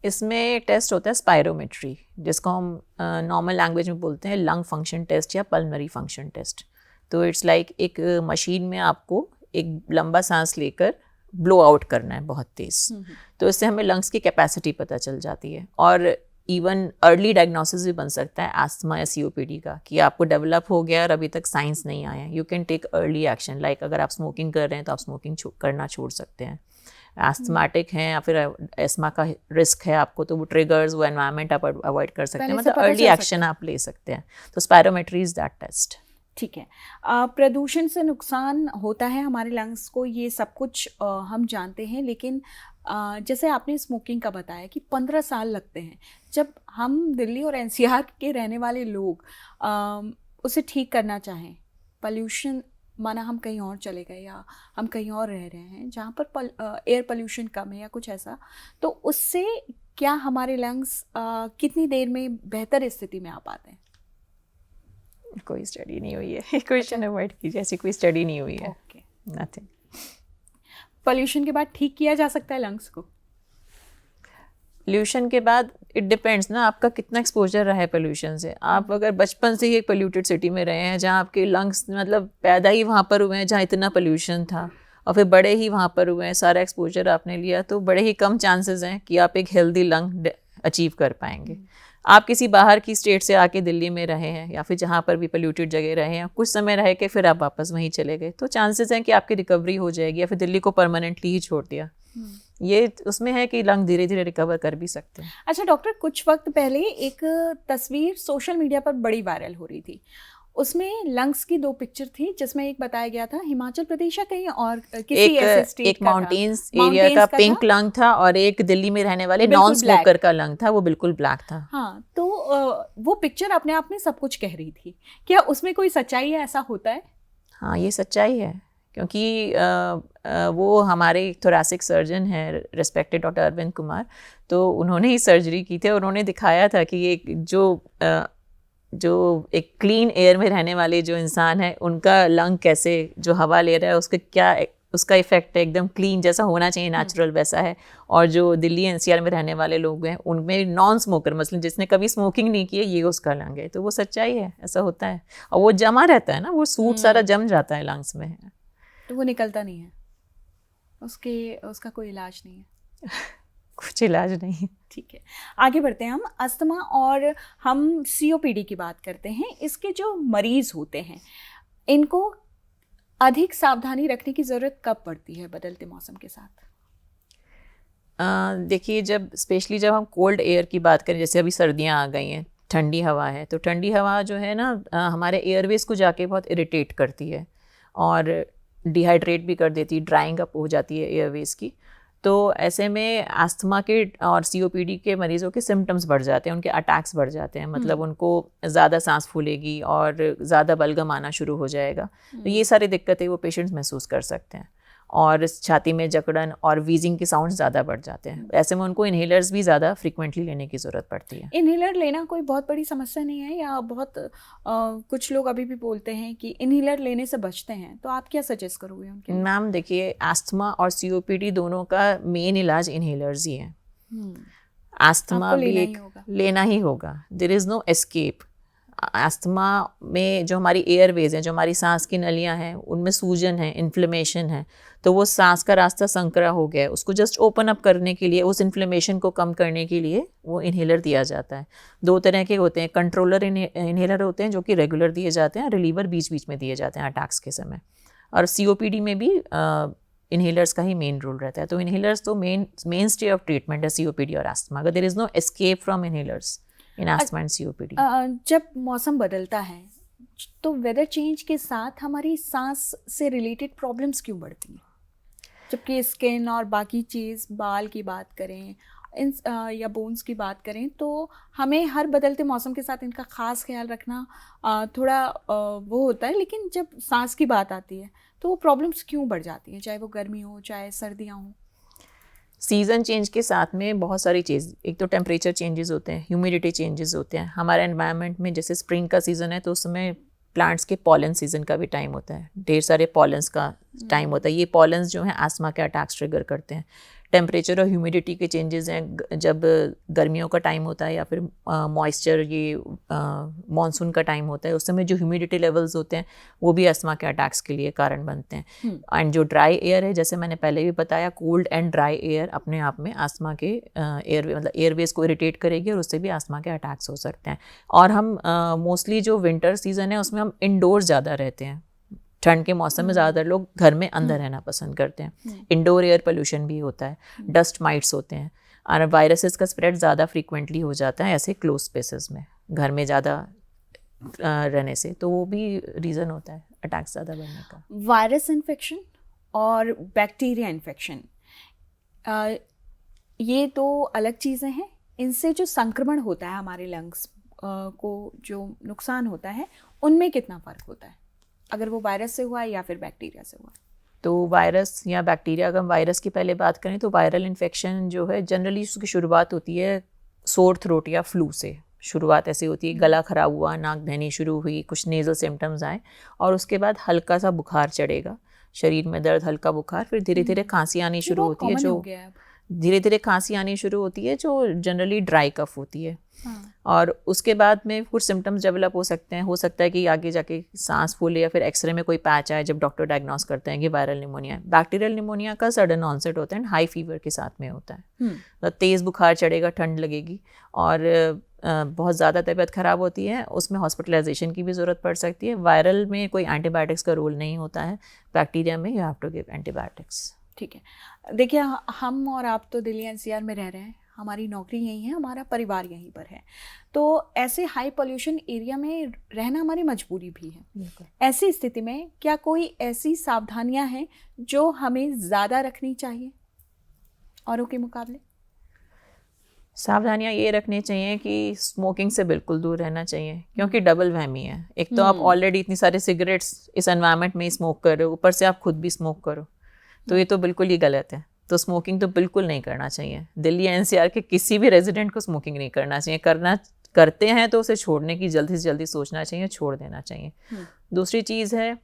इसमें टेस्ट होता है स्पायरोमेट्री, जिसको हम नॉर्मल लैंग्वेज में बोलते हैं लंग फंक्शन टेस्ट या पल्मनरी फंक्शन टेस्ट। तो इट्स लाइक एक मशीन में आपको एक लंबा सांस लेकर ब्लो आउट करना है बहुत तेज़, तो इससे हमें लंग्स की कैपेसिटी पता चल जाती है। और इवन अर्ली डायग्नोसिस भी बन सकता है एस्थमा या COPD का, कि आपको डेवलप हो गया और अभी तक साइंस नहीं आया। You can take early action, like अगर आप स्मोकिंग कर रहे हैं तो आप स्मोकिंग करना छोड़ सकते हैं। एस्थमेटिक हैं या फिर एस्थमा का रिस्क है आपको, तो वो ट्रिगर्स, वो एनवायरनमेंट आप अवॉइड कर सकते हैं, मतलब अर्ली एक्शन आप ले सकते हैं। तो स्पायरोमेट्री इज दैट टेस्ट। ठीक है। प्रदूषण से नुकसान होता है हमारे लंग्स को, ये सब कुछ हम जानते हैं, लेकिन जैसे आपने स्मोकिंग का बताया कि 15 साल लगते हैं। जब हम दिल्ली और NCR के रहने वाले लोग उसे ठीक करना चाहें, पोल्यूशन, माना हम कहीं और चले गए या हम कहीं और रह रहे हैं जहाँ पर एयर पोल्यूशन कम है या कुछ ऐसा, तो उससे क्या हमारे लंग्स कितनी देर में बेहतर स्थिति में आ पाते हैं? कोई स्टडी नहीं हुई है, क्वेश्चन अवॉइड कीजिए, ऐसी कोई स्टडी नहीं हुई है। Okay, nothing. पोल्यूशन के बाद ठीक किया जा सकता है लंग्स को? पोल्यूशन के बाद इट डिपेंड्स ना, आपका कितना एक्सपोजर रहा है पोल्यूशन से। आप अगर बचपन से ही एक पोल्यूटेड सिटी में रहे हैं जहाँ आपके लंग्स मतलब पैदा ही वहाँ पर हुए हैं जहाँ इतना पोल्यूशन था, और फिर बड़े ही वहाँ पर हुए हैं, सारा एक्सपोजर आपने लिया, तो बड़े ही कम चांसेस हैं कि आप एक हेल्दी लंग अचीव कर पाएंगे। आप किसी बाहर की स्टेट से आके दिल्ली में रहे हैं या फिर जहाँ पर भी पोल्यूटेड जगह रहे हैं, कुछ समय रह के फिर आप वापस वहीं चले गए, तो चांसेस हैं कि आपकी रिकवरी हो जाएगी, या फिर दिल्ली को परमानेंटली ही छोड़ दिया, ये उसमें है कि लंग धीरे धीरे रिकवर कर भी सकते हैं। अच्छा डॉक्टर, कुछ वक्त पहले एक तस्वीर सोशल मीडिया पर बड़ी वायरल हो रही थी, उसमें लंग्स की 2 पिक्चर थी, जिसमें एक बताया गया था हिमाचल प्रदेश या कहीं और किसी ऐसे स्टेट एक माउंटेन्स एरिया का पिंक लंग था और एक दिल्ली में रहने वाले नॉन स्मोकर का लंग था, वो बिल्कुल ब्लैक था। हाँ, तो वो पिक्चर अपने आप में सब कुछ कह रही थी, क्या उसमें कोई सच्चाई है, ऐसा होता है? हाँ, ये सच्चाई है, क्योंकि वो हमारे थोरेसिक सर्जन हैं रिस्पेक्टेड डॉक्टर अरविंद कुमार, तो उन्होंने ही सर्जरी की थी और उन्होंने दिखाया था कि ये जो एक क्लीन एयर में रहने वाले जो इंसान है, उनका लंग कैसे, जो हवा ले रहा है उसका क्या उसका इफेक्ट है, एकदम क्लीन जैसा होना चाहिए नेचुरल वैसा है। और जो दिल्ली एनसीआर में रहने वाले लोग हैं उनमें नॉन स्मोकर, मतलब जिसने कभी स्मोकिंग नहीं की है, ये उसका लंग है, तो वो सच्चाई है, ऐसा होता है। और वो जमा रहता है ना, वो सूट सारा जम जाता है लंग्स में, तो वो निकलता नहीं है, उसका कोई इलाज नहीं है। कुछ इलाज नहीं। ठीक है, आगे बढ़ते हैं हम। अस्थमा और हम सीओपीडी की बात करते हैं। इसके जो मरीज होते हैं, इनको अधिक सावधानी रखने की ज़रूरत कब पड़ती है बदलते मौसम के साथ? देखिए, स्पेशली जब हम कोल्ड एयर की बात करें, जैसे अभी सर्दियाँ आ गई हैं, ठंडी हवा है, तो ठंडी हवा जो है ना हमारे एयरवेज को जाके बहुत इरिटेट करती है और डिहाइड्रेट भी कर देती है, ड्राइंग अप हो जाती है एयरवेज की। तो ऐसे में अस्थमा के और सीओपीडी के मरीज़ों के सिम्टम्स बढ़ जाते हैं, उनके अटैक्स बढ़ जाते हैं, मतलब उनको ज़्यादा सांस फूलेगी और ज़्यादा बलगम आना शुरू हो जाएगा। तो ये सारी दिक्कतें वो पेशेंट्स महसूस कर सकते हैं, और छाती में जकड़न और वीजिंग के साउंड ज़्यादा बढ़ जाते हैं। ऐसे में उनको इन्हेलर्स भी ज़्यादा फ्रीक्वेंटली लेने की ज़रूरत पड़ती है। इन्हेलर लेना कोई बहुत बड़ी समस्या नहीं है, या बहुत कुछ लोग अभी भी बोलते हैं कि इन्हेलर लेने से बचते हैं, तो आप क्या सजेस्ट करोगे उनके? मैम देखिए, अस्थमा और सीओपीडी दोनों का मेन इलाज इन्हेलर्स ही है। अस्थमा भी लेना ही होगा, there is no escape. Asthma में जो हमारी एयरवेज हैं, जो हमारी सांस की नलियां हैं, उनमें सूजन है, इन्फ्लेमेशन है, तो वो सांस का रास्ता संकरा हो गया है, उसको जस्ट ओपन अप करने के लिए, उस इन्फ्लेमेशन को कम करने के लिए वो इन्हेलर दिया जाता है। 2 तरह के होते हैं, कंट्रोलर इन्हेलर होते हैं जो कि रेगुलर दिए जाते हैं, रिलीवर बीच बीच में दिए जाते हैं अटैक्स के समय। और सीओपीडी में भी इन्हेलर्स का ही मेन रोल रहता है। तो इन्हेलर्स तो मेन स्टे ऑफ ट्रीटमेंट है सीओपीडी और अस्थमा का। There is no escape from inhalers in asthma and COPD. जब मौसम बदलता है तो वेदर चेंज के साथ हमारी सांस से रिलेटेड प्रॉब्लम्स क्यों बढ़ती हैं? जबकि स्किन और बाकी चीज़, बाल की बात करें या बोन्स की बात करें, तो हमें हर बदलते मौसम के साथ इनका ख़ास ख्याल रखना थोड़ा वो होता है, लेकिन जब सांस की बात आती है तो वो प्रॉब्लम्स क्यों बढ़ जाती हैं, चाहे वो गर्मी हो चाहे सर्दियाँ हों? सीज़न चेंज के साथ में बहुत सारी चीज़, एक तो टेम्परेचर चेंजेस होते हैं, ह्यूमिडिटी चेंजेस होते हैं हमारे एनवायरनमेंट में। जैसे स्प्रिंग का सीज़न है तो उस समय प्लांट्स के पॉलन सीज़न का भी टाइम होता है, ढेर सारे पॉलन्स का टाइम होता है। ये पॉलन्स जो हैं अस्थमा के अटैक्स ट्रिगर करते हैं। टेम्परेचर और ह्यूमिडिटी के चेंजेस हैं, जब गर्मियों का टाइम होता है या फिर मॉइस्चर, ये मानसून का टाइम होता है, उस समय जो ह्यूमिडिटी लेवल्स होते हैं वो भी अस्थमा के अटैक्स के लिए कारण बनते हैं। एंड जो ड्राई एयर है, जैसे मैंने पहले भी बताया, कोल्ड एंड ड्राई एयर अपने आप में अस्थमा के एयरवेज को इरिटेट करेगी और उससे भी अस्थमा के अटैक्स हो सकते हैं। और हम मोस्टली जो विंटर सीजन है उसमें हम इंडोर ज़्यादा रहते हैं। ठंड के मौसम में ज़्यादातर लोग घर में अंदर रहना पसंद करते हैं। इंडोर एयर पोल्यूशन भी होता है, डस्ट माइट्स होते हैं, और वायरसेस का स्प्रेड ज़्यादा फ्रीक्वेंटली हो जाता है ऐसे क्लोज स्पेसेस में, घर में ज़्यादा रहने से। तो वो भी रीज़न होता है अटैक्स ज़्यादा बढ़ने का। वायरस इन्फेक्शन और बैक्टीरिया इन्फेक्शन, ये तो अलग चीज़ें हैं। इनसे जो संक्रमण होता है हमारे लंग्स को, जो नुकसान होता है, उनमें कितना फ़र्क होता है, अगर वो वायरस से हुआ है या फिर बैक्टीरिया से हुआ? तो वायरस या बैक्टीरिया, अगर हम वायरस की पहले बात करें तो वायरल इन्फेक्शन जो है जनरली उसकी शुरुआत होती है सोर थ्रोट या फ्लू से। शुरुआत ऐसी होती है, गला खराब हुआ, नाक बहनी शुरू हुई, कुछ नेज़ल सिम्टम्स आए, और उसके बाद हल्का सा बुखार चढ़ेगा, शरीर में दर्द, हल्का बुखार, फिर धीरे धीरे खांसी आनी शुरू होती है, जो धीरे धीरे खांसी आनी शुरू होती है, जो जनरली ड्राई कफ होती है। और उसके बाद में कुछ सिम्टम्स डेवलप हो सकते हैं। हो सकता है कि आगे जाके सांस फूले या फिर एक्सरे में कोई पैच आए जब डॉक्टर डायग्नोस करते हैं कि वायरल निमोनिया है। बैक्टीरियल निमोनिया का सडन ऑनसेट होता है, हाई फीवर के साथ में होता है। तो तेज़ बुखार चढ़ेगा, ठंड लगेगी, और बहुत ज़्यादा तबीयत ख़राब होती है उसमें हॉस्पिटलाइजेशन की भी ज़रूरत पड़ सकती है। वायरल में कोई एंटीबायोटिक्स का रोल नहीं होता है, बैक्टीरिया में you have to give antibiotics. ठीक है, देखिए हम और आप तो दिल्ली एनसीआर में रह रहे हैं, हमारी नौकरी यहीं है, हमारा परिवार यहीं पर है, तो ऐसे हाई पोल्यूशन एरिया में रहना हमारी मजबूरी भी है। ऐसी स्थिति में क्या कोई ऐसी सावधानियां हैं जो हमें ज़्यादा रखनी चाहिए औरों के मुकाबले? सावधानियां ये रखनी चाहिए कि स्मोकिंग से बिल्कुल दूर रहना चाहिए, क्योंकि डबल वहमी है। एक तो आप ऑलरेडी इतनी सारी सिगरेट्स इस एनवायरनमेंट में स्मोक कर रहे हो, ऊपर से आप खुद भी स्मोक करो, तो ये तो बिल्कुल ही गलत है। तो स्मोकिंग तो बिल्कुल नहीं करना चाहिए। दिल्ली एनसीआर के किसी भी रेजिडेंट को स्मोकिंग नहीं करना चाहिए। करते हैं तो उसे छोड़ने की जल्दी से जल्दी सोचना चाहिए, छोड़ देना चाहिए। दूसरी चीज़ है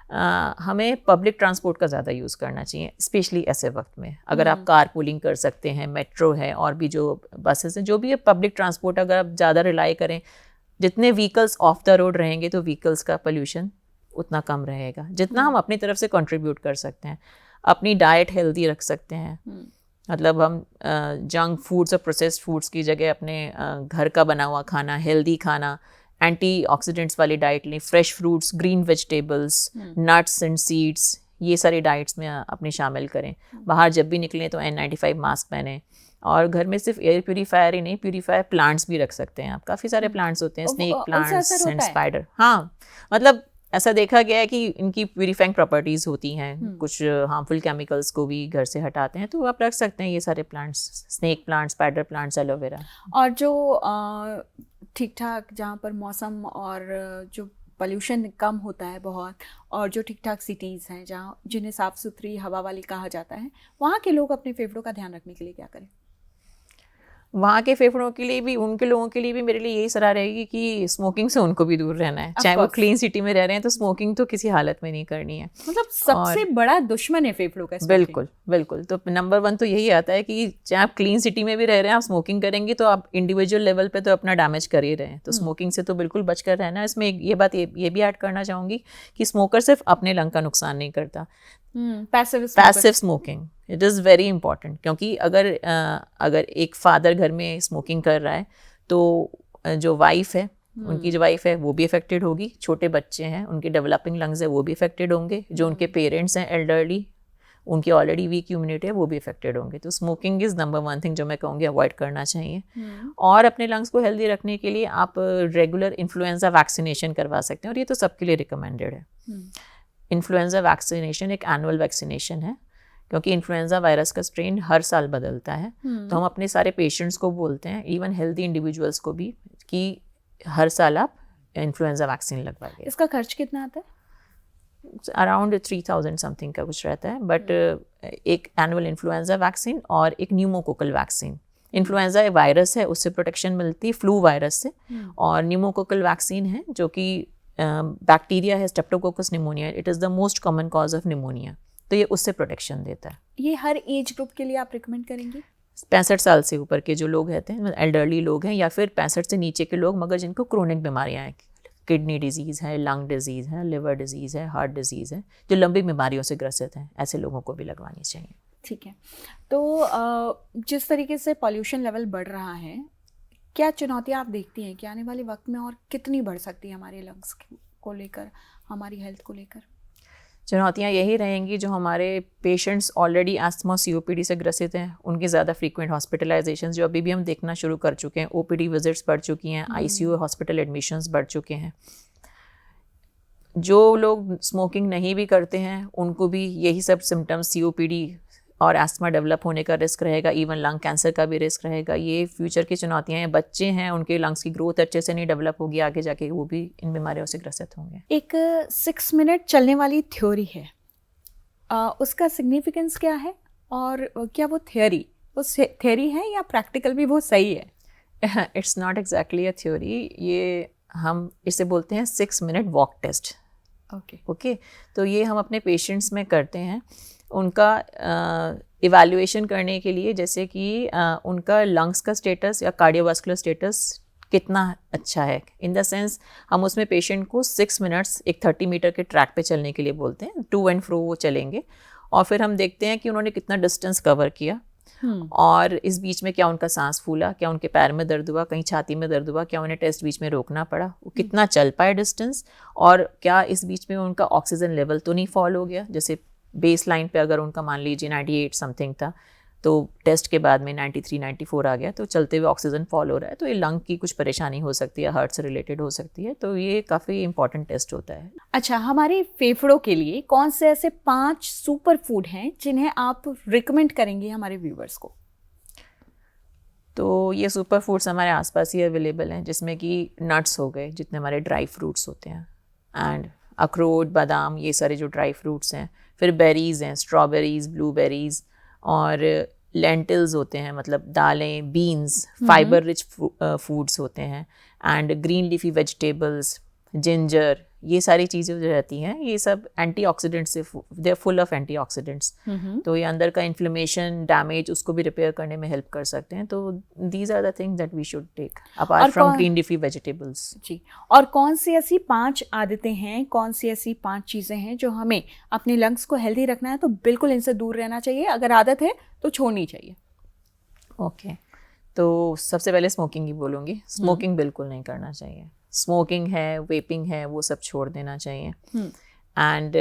हमें पब्लिक ट्रांसपोर्ट का ज़्यादा यूज़ करना चाहिए, स्पेशली ऐसे वक्त में। अगर आप कार पूलिंग कर सकते हैं, मेट्रो है और भी जो बसेस हैं, जो भी है पब्लिक ट्रांसपोर्ट, अगर आप ज़्यादा रिलाई करें, जितने व्हीकल्स ऑफ द रोड रहेंगे तो व्हीकल्स का पोल्यूशन उतना कम रहेगा। जितना हम अपनी तरफ से कंट्रीब्यूट कर सकते हैं, अपनी डाइट हेल्दी रख सकते हैं, मतलब हम जंक फूड्स और प्रोसेस्ड फूड्स की जगह अपने घर का बना हुआ खाना, हेल्दी खाना, एंटीऑक्सीडेंट्स वाली डाइट लें, fresh fruits, green vegetables, nuts and seeds, ये सारी डाइट्स में अपने शामिल करें। बाहर जब भी निकलें तो N95 मास्क पहनें, और घर में सिर्फ एयर प्यूरीफायर ही नहीं, प्यूरीफायर प्लांट्स भी रख सकते हैं आप। काफ़ी सारे प्लांट्स होते हैं, स्नेक प्लांट्स एंड स्पाइडर। हाँ, मतलब ऐसा देखा गया है कि इनकी प्यूरीफाइंग प्रॉपर्टीज़ होती हैं, कुछ हार्मफुल केमिकल्स को भी घर से हटाते हैं, तो आप रख सकते हैं ये सारे plants, snake plants, spider plants, aloe vera. और जो ठीक ठाक जहाँ पर मौसम और जो पोल्यूशन कम होता है बहुत, और जो ठीक ठाक सिटीज़ हैं जहाँ जिन्हें साफ़ सुथरी हवा वाली कहा जाता है, वहाँ के लोग अपने फेफड़ों का ध्यान रखने के लिए क्या करें? वहाँ के फेफड़ों के लिए भी, उनके लोगों के लिए भी मेरे लिए यही सलाह रहेगी कि स्मोकिंग से उनको भी दूर रहना है। चाहे वो क्लीन सिटी में रह रहे हैं तो स्मोकिंग तो किसी हालत में नहीं करनी है। मतलब सबसे बड़ा दुश्मन है फेफड़ों का स्मोकिंग। बिल्कुल बिल्कुल। तो नंबर 1 तो यही आता है कि चाहे आप क्लीन सिटी में भी रह रहे हैं, आप स्मोकिंग करेंगे तो आप इंडिविजुअल लेवल पे तो अपना डैमेज कर ही रहे हैं। तो स्मोकिंग से तो बिल्कुल बचकर रहना है। इसमें ये बात ये भी ऐड करना चाहूँगी कि स्मोकर सिर्फ अपने लंग का नुकसान नहीं करता, passive smoking it is very important. क्योंकि अगर एक फादर घर में स्मोकिंग कर रहा है तो जो वाइफ है, उनकी जो वाइफ है वो भी अफेक्टेड होगी, छोटे बच्चे हैं उनके डेवलपिंग लंग्स है वो भी अफेक्टेड होंगे, जो उनके पेरेंट्स हैं एल्डरली, उनकी ऑलरेडी वीक इम्यूनिटी है वो भी अफेक्टेड होंगे। तो स्मोकिंग इज़ नंबर 1 थिंग जो मैं कहूँगी अवॉइड करना चाहिए। और अपने लंग्स को हेल्दी रखने के लिए आप रेगुलर इन्फ्लुएंजा वैक्सीनेशन करवा सकते हैं, और ये तो सबके लिए रिकमेंडेड है। इन्फ्लुएंजा वैक्सीनेशन एक एनुअल वैक्सीनेशन है, क्योंकि इन्फ्लुएंजा वायरस का स्ट्रेन हर साल बदलता है। तो हम अपने सारे पेशेंट्स को बोलते हैं, इवन हेल्दी इंडिविजुअल्स को भी, कि हर साल आप इन्फ्लुएंजा वैक्सीन लगवाइए। इसका खर्च कितना आता है? अराउंड 3000 समथिंग का कुछ रहता है। बट एक एनुअल इन्फ्लुएंजा वैक्सीन और एक न्यूमोकोकल वैक्सीन। इन्फ्लुएंजा एक वायरस है, उससे प्रोटेक्शन मिलती है फ्लू वायरस से, और न्यूमोकोकल वैक्सीन है जो कि बैक्टीरिया है, Streptococcus pneumonia, it is the most common cause of pneumonia, तो ये उससे प्रोटेक्शन देता है। ये हर एज ग्रुप के लिए आप रिकमेंड करेंगे? 65 साल से ऊपर के जो लोग रहते हैं, एल्डरली लोग हैं, या फिर 65 से नीचे के लोग मगर जिनको क्रोनिक बीमारियां हैं, किडनी डिजीज़ है, लंग डिजीज़ है, लिवर डिजीज़ है, हार्ट डिजीज़ है, जो लंबी बीमारियों से ग्रसित हैं, ऐसे लोगों को भी लगवानी चाहिए। ठीक है, तो जिस तरीके से पॉल्यूशन लेवल बढ़ रहा है, क्या चुनौतियाँ आप देखती हैं कि आने वाले वक्त में और कितनी बढ़ सकती है हमारे लंग्स को लेकर, हमारी हेल्थ को लेकर? चुनौतियाँ यही रहेंगी, जो हमारे पेशेंट्स ऑलरेडी अस्थमा COPD से ग्रसित हैं, उनकी ज़्यादा फ्रीक्वेंट हॉस्पिटलाइजेशन जो अभी भी हम देखना शुरू कर चुके हैं, OPD विजिट्स बढ़ चुकी हैं, ICU हॉस्पिटल एडमिशन्स बढ़ चुके हैं। जो लोग स्मोकिंग नहीं भी करते हैं उनको भी यही सब सिम्टम्स COPD और एस्थमा डेवलप होने का रिस्क रहेगा, इवन लंग कैंसर का भी रिस्क रहेगा। ये फ्यूचर की चुनौतियाँ हैं। बच्चे हैं, उनके लंग्स की ग्रोथ अच्छे से नहीं डेवलप होगी, आगे जाके वो भी इन बीमारियों से ग्रसित होंगे। एक 6 मिनट चलने वाली थ्योरी है, उसका सिग्निफिकेंस क्या है, और क्या वो थ्योरी है या प्रैक्टिकल भी वो सही है? It's not exactly a theory, ये हम इसे बोलते हैं 6 मिनट वॉक टेस्ट। ओके, तो ये हम अपने पेशेंट्स में करते हैं, उनका इवैल्यूएशन करने के लिए, जैसे कि उनका लंग्स का स्टेटस या कार्डियोवास्कुलर स्टेटस कितना अच्छा है। इन द सेंस हम उसमें पेशेंट को 6 मिनट्स एक 30 मीटर के ट्रैक पे चलने के लिए बोलते हैं, टू एंड फ्रो वो चलेंगे, और फिर हम देखते हैं कि उन्होंने कितना डिस्टेंस कवर किया और इस बीच में क्या उनका सांस फूला, क्या उनके पैर में दर्द हुआ, कहीं छाती में दर्द हुआ, क्या उन्हें टेस्ट बीच में रोकना पड़ा, वो कितना चल पाए डिस्टेंस, और क्या इस बीच में उनका ऑक्सीजन लेवल तो नहीं फॉल हो गया। जैसे बेस लाइन पे अगर उनका मान लीजिए 98 समथिंग था, तो टेस्ट के बाद में 93 94 आ गया, तो चलते हुए ऑक्सीजन फॉल हो रहा है, तो ये लंग की कुछ परेशानी हो सकती है, हार्ट से रिलेटेड हो सकती है, तो ये काफ़ी इंपॉर्टेंट टेस्ट होता है। अच्छा, हमारे फेफड़ों के लिए कौन से ऐसे 5 सुपर फूड हैं जिन्हें आप रिकमेंड करेंगे हमारे व्यूवर्स को? तो ये सुपर फूड्स हमारे आसपास ही अवेलेबल हैं, जिसमें कि नट्स हो गए, जितने हमारे ड्राई फ्रूट्स होते हैं, एंड अखरोट, बादाम, ये सारे जो ड्राई फ्रूट्स हैं। फिर बेरीज़ हैं, स्ट्रॉबेरीज़, ब्लूबेरीज़, और लेंटिल्स होते हैं, मतलब दालें, बीन्स, फाइबर रिच फूड्स होते हैं, and green leafy vegetables, ginger, ये सारी चीज़ें जो रहती हैं, ये सब एंटीऑक्सीडेंट्स से, they are full of antioxidants, तो ये अंदर का इन्फ्लेमेशन, डैमेज, उसको भी रिपेयर करने में हेल्प कर सकते हैं। तो these are the things that we should take apart from green leafy vegetables. जी, और कौन सी ऐसी 5 आदतें हैं, कौन सी ऐसी 5 चीज़ें हैं जो हमें अपने लंग्स को हेल्दी रखना है तो बिल्कुल इनसे दूर रहना चाहिए, अगर आदत है तो छोड़नी चाहिए? ओके, तो सबसे पहले स्मोकिंग ही बोलूँगी। स्मोकिंग बिल्कुल नहीं करना चाहिए। स्मोकिंग है, वेपिंग है, वो सब छोड़ देना चाहिए। एंड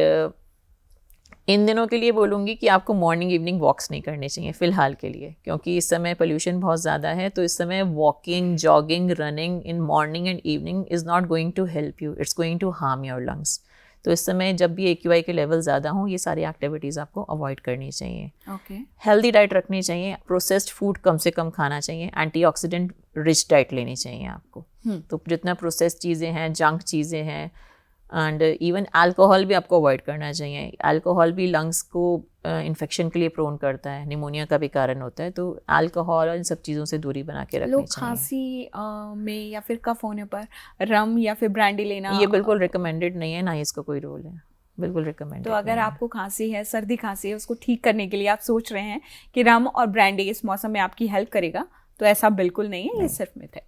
इन दिनों के लिए बोलूँगी कि आपको मॉर्निंग इवनिंग वॉक्स नहीं करने चाहिए फ़िलहाल के लिए, क्योंकि इस समय पोल्यूशन बहुत ज़्यादा है, तो इस समय walking, jogging, running in morning and evening is not going to help you, it's going to harm your lungs. तो इस समय जब भी AQI के लेवल ज़्यादा हों, ये सारी एक्टिविटीज़ आपको अवॉइड करनी चाहिए। हेल्दी डाइट रखनी चाहिए, प्रोसेस्ड फूड कम से कम खाना चाहिए, एंटीऑक्सीडेंट रिच डाइट लेनी चाहिए आपको। तो जितना प्रोसेस्ड चीज़ें हैं, जंक चीज़ें हैं, एंड इवन अल्कोहल भी आपको अवॉइड करना चाहिए। अल्कोहल भी लंग्स को इन्फेक्शन के लिए प्रोन करता है, निमोनिया का भी कारण होता है, तो अल्कोहल और इन सब चीज़ों से दूरी बना के रखनी चाहिए। लोग खांसी में या फिर कफ होने पर रम या फिर ब्रांडी लेना, ये बिल्कुल रिकमेंडेड नहीं है, ना ही इसका कोई रोल है, बिल्कुल रिकमेंडेड। तो अगर आपको खांसी है, सर्दी खांसी है, उसको ठीक करने के लिए आप सोच रहे हैं कि रम और ब्रांडी इस मौसम में आपकी हेल्प करेगा, तो ऐसा बिल्कुल नहीं है, ये सिर्फ मिथ है।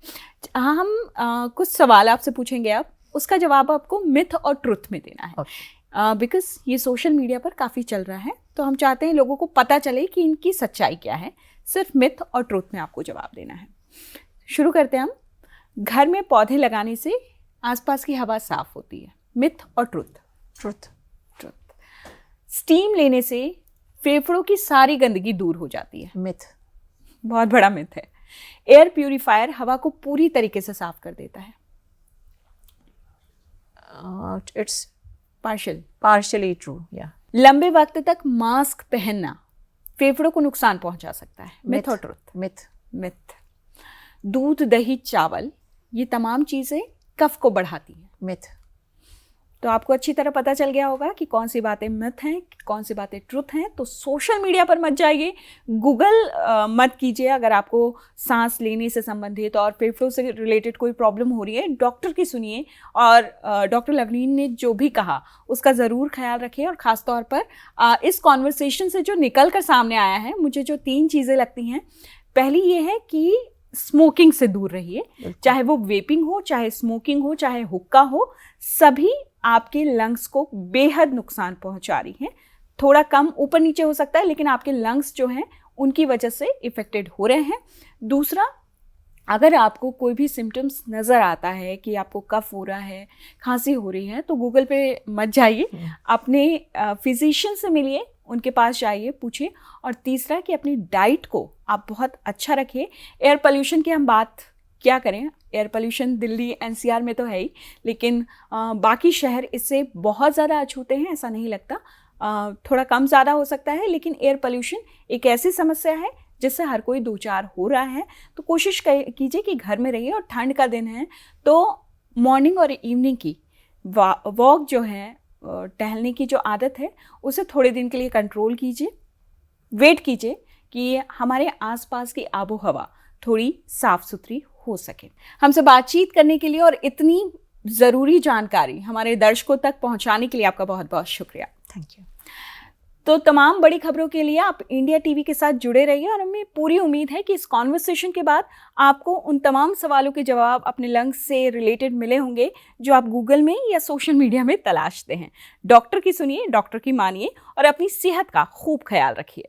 हाँ, हम कुछ सवाल आपसे पूछेंगे, आप उसका जवाब आपको मिथ और ट्रुथ में देना है, बिकॉज ये सोशल मीडिया पर काफ़ी चल रहा है, तो हम चाहते हैं लोगों को पता चले कि इनकी सच्चाई क्या है। सिर्फ मिथ और ट्रुथ में आपको जवाब देना है। शुरू करते हैं हम। घर में पौधे लगाने से आसपास की हवा साफ होती है, मिथ और ट्रुथ? ट्रुथ। ट्रुथ। स्टीम लेने से फेफड़ों की सारी गंदगी दूर हो जाती है, मिथ। बहुत बड़ा मिथ है। एयर प्यूरिफायर हवा को पूरी तरीके से साफ कर देता है, इट्स पार्शियली ट्रू, या। लंबे वक्त तक मास्क पहनना फेफड़ों को नुकसान पहुंचा सकता है, मिथ और ट्रुथ? मिथ। दूध, दही, चावल, ये तमाम चीजें कफ को बढ़ाती हैं, मिथ। तो आपको अच्छी तरह पता चल गया होगा कि कौन सी बातें मिथ हैं, कौन सी बातें ट्रुथ हैं। तो सोशल मीडिया पर मत जाइए, गूगल मत कीजिए। अगर आपको सांस लेने से संबंधित और फेफड़ों से रिलेटेड कोई प्रॉब्लम हो रही है, डॉक्टर की सुनिए, और डॉक्टर लवलीन ने जो भी कहा उसका ज़रूर ख्याल रखिए। और ख़ास तौर पर इस कॉन्वर्सेशन से जो निकल कर सामने आया है, मुझे जो 3 चीज़ें लगती हैं, पहली ये है कि स्मोकिंग से दूर रहिए, चाहे वो वेपिंग हो, चाहे स्मोकिंग हो, चाहे हुक्का हो, सभी आपके लंग्स को बेहद नुकसान पहुंचा रही हैं। थोड़ा कम ऊपर नीचे हो सकता है, लेकिन आपके लंग्स जो हैं उनकी वजह से इफेक्टेड हो रहे हैं। दूसरा, अगर आपको कोई भी सिम्टम्स नज़र आता है कि आपको कफ हो रहा है, खांसी हो रही है, तो गूगल पे मत जाइए, अपने फिजिशियन से मिलिए, उनके पास जाइए, पूछिए। और तीसरा कि अपनी डाइट को आप बहुत अच्छा रखिए। एयर पोल्यूशन की हम बात क्या करें, एयर पोल्यूशन दिल्ली NCR में तो है ही, लेकिन बाकी शहर इससे बहुत ज़्यादा अछूते हैं, ऐसा नहीं लगता। थोड़ा कम ज़्यादा हो सकता है, लेकिन एयर पोल्यूशन एक ऐसी समस्या है जिससे हर कोई 2-4 हो रहा है। तो कोशिश कीजिए कि घर में रहिए, और ठंड का दिन है तो मॉर्निंग और इवनिंग की वॉक जो है, टहलने की जो आदत है, उसे थोड़े दिन के लिए कंट्रोल कीजिए। वेट कीजिए कि हमारे आसपास की आबो हवा थोड़ी साफ सुथरी हो सके। हमसे बातचीत करने के लिए और इतनी ज़रूरी जानकारी हमारे दर्शकों तक पहुंचाने के लिए आपका बहुत बहुत शुक्रिया। Thank you. तो तमाम बड़ी खबरों के लिए आप इंडिया टीवी के साथ जुड़े रहिए, और हमें पूरी उम्मीद है कि इस कॉन्वर्सेशन के बाद आपको उन तमाम सवालों के जवाब अपने लंग्स से रिलेटेड मिले होंगे जो आप गूगल में या सोशल मीडिया में तलाशते हैं। डॉक्टर की सुनिए, डॉक्टर की मानिए, और अपनी सेहत का खूब ख्याल रखिए।